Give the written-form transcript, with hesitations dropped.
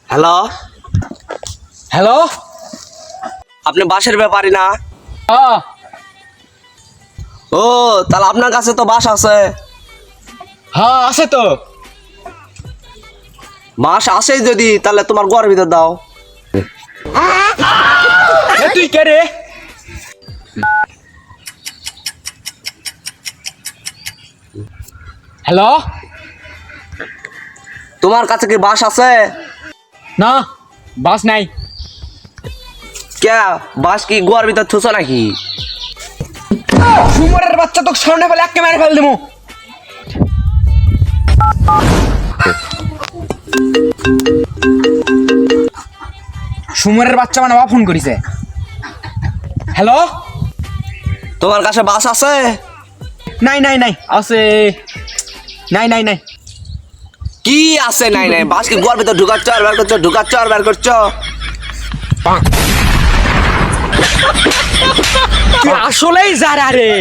Hello hello. আপনি বাসের ব্যাপারী না? হ্যাঁ ও তাহলে আপনার কাছে তো বাস আছে। হ্যাঁ আছে তো। বাস আসেই যদি তাহলে তোমার ঘরের ভিতর দাও। এ তুই কে রে? হ্যালো। তোমার কাছে কি বাস আছে? না বাস নাই। কে বাস কি ঘরের ভিতর থুছো নাকি? সুমরের বাচ্চা তোকে সামনে ফেলে একে মেরে ফেল দেবো। সুমরের বাচ্চা মানে বাবা ফোন করিছে। হ্যালো। তোমার কাছে বাস আছে? নাই নাই নাই আছে। নাই নাই নাই। কি আছে নাই নাই? বাস কি ঘরের ভিতর ঢুকাচ্ছ আর বের করছো, ঢুকাচ্ছ আর বের করছো? তুই আসলেই যারা রে।